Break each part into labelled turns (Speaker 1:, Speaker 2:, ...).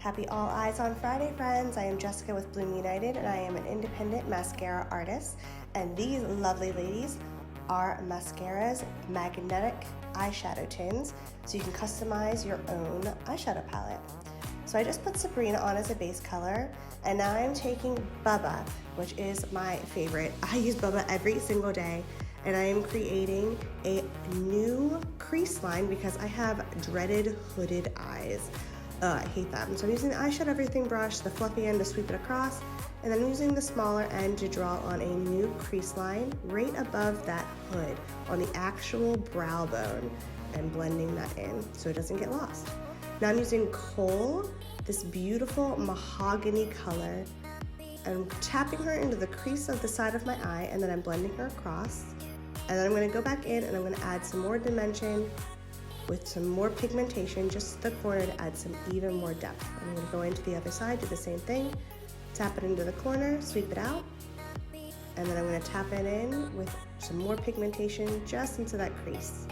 Speaker 1: Happy All Eyes on Friday, friends. I am Jessica with Bloom United, and I am an independent mascara artist. And these lovely ladies are Maskcara's magnetic eyeshadow tins, so you can customize your own eyeshadow palette. So I just put Sabrina on as a base color, and now I'm taking Bubba, which is my favorite. I use Bubba every single day, and I am creating a new crease line because I have dreaded hooded eyes. I hate them. So I'm using the eyeshadow everything brush, the fluffy end to sweep it across, and then I'm using the smaller end to draw on a new crease line right above that hood on the actual brow bone and blending that in so it doesn't get lost. Now I'm using Kohl, this beautiful mahogany color, and tapping her into the crease of the side of my eye, and then I'm blending her across. And then I'm going to go back in and I'm going to add some more dimension with some more pigmentation just to the corner to add some even more depth. I'm going to go into the other side, do the same thing, tap it into the corner, sweep it out, and then I'm going to tap it in with some more pigmentation just into that crease.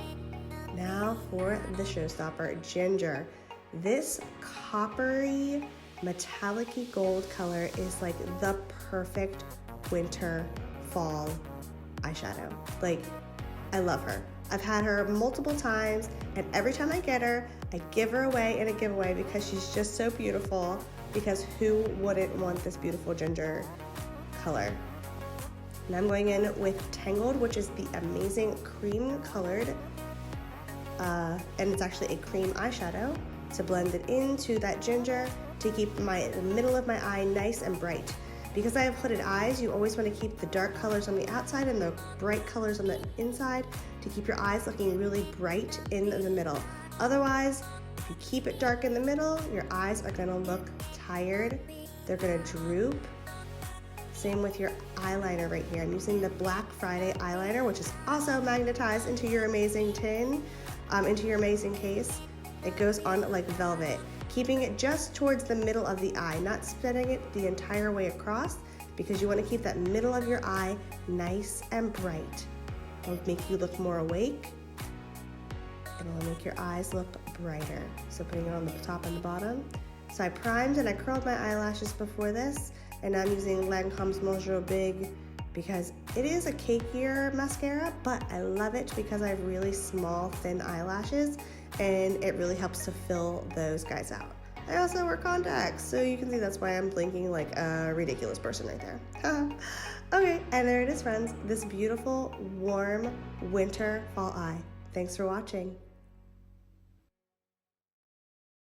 Speaker 1: Now for the showstopper, Ginger. This coppery, metallic-y gold color is like the perfect winter, fall eyeshadow. Like, I love her. I've had her multiple times, and every time I get her, I give her away in a giveaway because she's just so beautiful, because who wouldn't want this beautiful ginger color? And I'm going in with Tangled, which is the amazing cream colored, and it's actually a cream eyeshadow to blend it into that ginger to keep the middle of my eye nice and bright. Because I have hooded eyes, you always want to keep the dark colors on the outside and the bright colors on the inside to keep your eyes looking really bright in the middle. Otherwise, if you keep it dark in the middle, your eyes are going to look tired. They're going to droop. Same with your eyeliner right here. I'm using the Black Friday eyeliner, which is also magnetized into your amazing tin, into your amazing case. It goes on like velvet, keeping it just towards the middle of the eye, not spreading it the entire way across, because you want to keep that middle of your eye nice and bright. It'll make you look more awake, and it'll make your eyes look brighter. So putting it on the top and the bottom. So I primed and I curled my eyelashes before this, and I'm using Lancome's Bonjour Big because it is a cakier mascara, but I love it because I have really small, thin eyelashes, and it really helps to fill those guys out. I also wear contacts, so you can see that's why I'm blinking like a ridiculous person right there. Okay, and there it is, friends. This beautiful, warm, winter, fall eye. Thanks for watching.